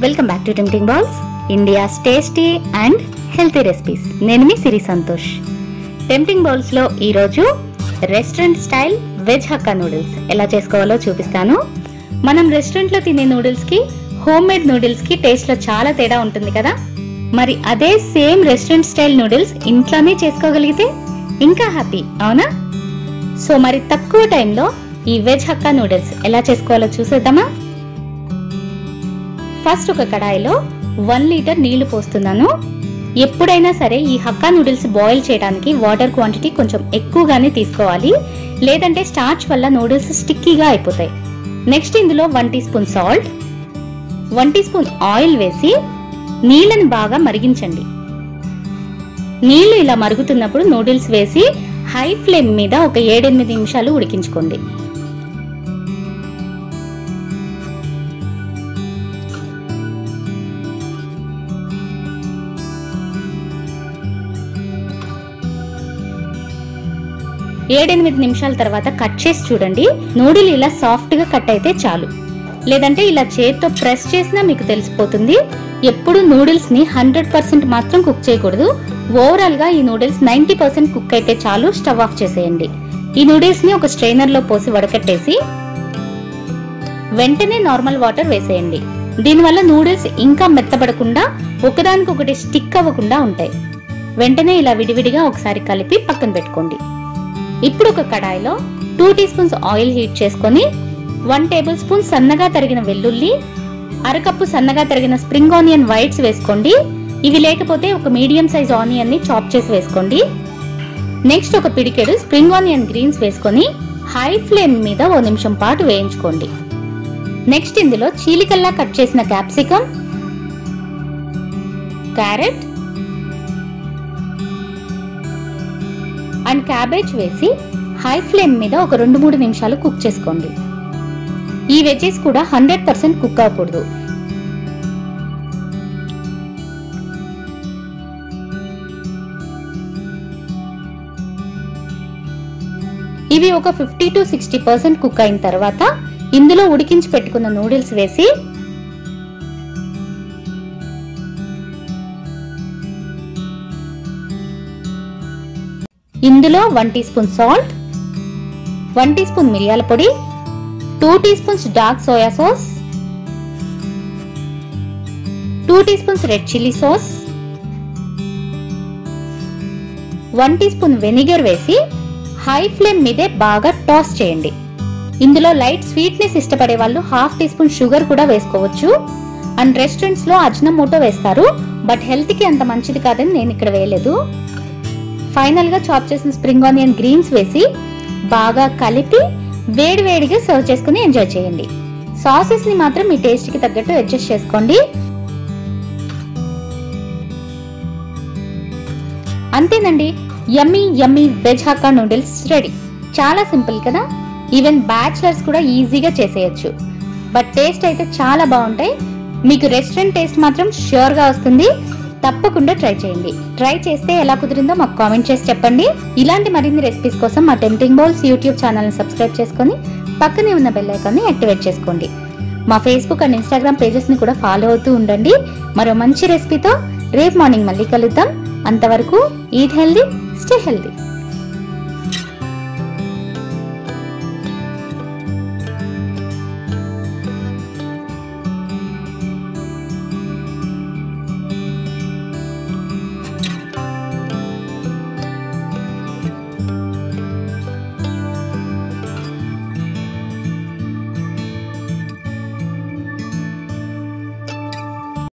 Welcome back to tempting balls, India's tasty and healthy recipes. నేను మీ సిరి Santosh. Tempting bowls లో ఈరోజు restaurant style veg hakka noodles ఎలా చేసుకోవాలో చూపిస్తాను. మనం రెస్టారెంట్ లో తినే నూడిల్స్ కి హోమ్ మేడ్ నూడిల్స్ కి టేస్ట్ లో చాలా తేడా ఉంటుంది కదా. మరి అదే సేమ్ రెస్టారెంట్ స్టైల్ నూడిల్స్ ఇంట్లోనే చేసుకోగలిగితే ఇంకా హ్యాపీ, అవునా? సో మరి తక్కువ టైంలో ఈ వెజ్ హక్కా నూడిల్స్ ఎలా చేసుకోవాలో చూసేద్దామా. ఫస్ట్ ఒక కడాయిలో 1 లీటర్ నీళ్లు పోస్తున్నాను. ఎప్పుడైనా సరే ఈ హక్కా నూడిల్స్ బాయిల్ చేయడానికి వాటర్ క్వాంటిటీ కొంచెం ఎక్కువగానే తీసుకోవాలి, లేదంటే స్టార్చ్ వల్ల నూడిల్స్ స్టిక్కీగా అయిపోతాయి. నెక్స్ట్ ఇందులో 1 teaspoon salt, 1 teaspoon oil వేసి నీళ్ళని బాగా మరిగించండి. నీళ్లు ఇలా మరుగుతున్నప్పుడు నూడిల్స్ వేసి హై ఫ్లేమ్ మీద ఒక 7-8 నిమిషాలు ఉడికించుకోండి. ఏడెనిమిది నిమిషాల తర్వాత కట్ చేసి చూడండి. నూడిల్ ఇలా సాఫ్ట్ గా కట్ అయితే చాలు, లేదంటే ఇలా చేత్తో ప్రెస్ చేసినా మీకు తెలిసిపోతుంది. ఎప్పుడు నూడిల్స్ ని 100% మాత్రం కుక్ చేయకూడదు. ఓవరాల్ గా ఈ నూడిల్స్ 90% కుక్ అయితే చాలు. స్టవ్ ఆఫ్ చేసేయండి. ఈ నూడిల్స్ ని ఒక స్ట్రైనర్ లో పోసి వడకట్టేసి వెంటనే నార్మల్ వాటర్ వేసేయండి. దీనివల్ల నూడిల్స్ ఇంకా మెత్తబడకుండా ఒకదానికొకటి స్టిక్ అవ్వకుండా ఉంటాయి. వెంటనే ఇలా విడివిడిగా ఒకసారి కలిపి పక్కన పెట్టుకోండి. ఇప్పుడు ఒక కడాయిలో 2 టీ స్పూన్స్ ఆయిల్ హీట్ చేసుకొని 1 టేబుల్ స్పూన్ సన్నగా తరిగిన వెల్లుల్లి, అరకప్పు సన్నగా తరిగిన స్ప్రింగ్ ఆనియన్ వైట్స్ వేసుకోండి. ఇవి లేకపోతే ఒక మీడియం సైజ్ ఆనియన్ ని చాప్ చేసి వేసుకోండి. నెక్స్ట్ ఒక పిడికెడు స్ప్రింగ్ ఆనియన్ గ్రీన్స్ వేసుకొని హై ఫ్లేమ్ మీద 1 నిమిషం పాటు వేయించుకోండి. నెక్స్ట్ ఇందులో చీలికల్లా కట్ చేసిన క్యాప్సికమ్, క్యారెట్ అండ్ క్యాబేజ్ వేసి హై ఫ్లేమ్ మీద ఒక 2-3 నిమిషాలు కుక్ చేసుకోండి. ఈ వెజెస్ కూడా 100% కుక్ అవ్వకూడదు. ఇవి ఒక 50 to 60% కుక్ అయిన తర్వాత ఇందులో ఉడికించి పెట్టుకున్న నూడిల్స్ వేసి ఇందులో 1 teaspoon salt, 1 teaspoon మిరియాల పొడి, 2 teaspoons dark soya sauce, 2 teaspoons red chilli sauce, 1 teaspoon vinegar వేసి హై ఫ్లేమ్ మీదే బాగా టాస్ చేయండి. ఇందులో లైట్ స్వీట్నెస్ ఇష్టపడే వాళ్ళు 1/2 టీ స్పూన్ షుగర్ కూడా వేసుకోవచ్చు. అండ్ రెస్టారెంట్స్ లో అజినోమోటో వేస్తారు, బట్ హెల్త్ కి అంత మంచిది కాదని నేను ఇక్కడ వేయలేదు. ఫైనల్ గా చాప్ చేసిన స్ప్రింగ్ ఆనియన్ గ్రీన్స్ వేసి బాగా కలిపి వేడివేడిగా సర్వ్ చేసుకుని ఎంజాయ్ చేయండి. సాసెస్ ని మాత్రం మీ టేస్ట్ కి తగ్గట్టు అడ్జస్ట్ చేసుకోండి. అంతేనండి, యమ్మీ యమ్మీ వెజ్ హక్కా నూడిల్స్ రెడీ. చాలా సింపుల్ కదా. ఈవెన్ బ్యాచిలర్స్ కూడా ఈజీగా చేసేయచ్చు. బట్ టేస్ట్ అయితే చాలా బాగుంటాయి. మీకు రెస్టారెంట్ టేస్ట్ మాత్రం ష్యూర్ గా వస్తుంది. తప్పకుండా ట్రై చేయండి. ట్రై చేస్తే ఎలా కుదిరిందో మాకు కామెంట్ చేసి చెప్పండి. ఇలాంటి మరిన్ని రెసిపీస్ కోసం మా టెంప్టింగ్ బౌల్స్ యూట్యూబ్ ఛానల్ ని సబ్స్క్రైబ్ చేసుకొని పక్కనే ఉన్న బెల్ ఐకాన్ ని యాక్టివేట్ చేసుకోండి. మా ఫేస్బుక్ అండ్ ఇన్స్టాగ్రామ్ పేజెస్ ని కూడా ఫాలో అవుతూ ఉండండి. మరో మంచి రెసిపీతో రేపు మార్నింగ్ మళ్ళీ కలుద్దాం. అంతవరకు ఈట్ హెల్దీ, స్టే హెల్దీ.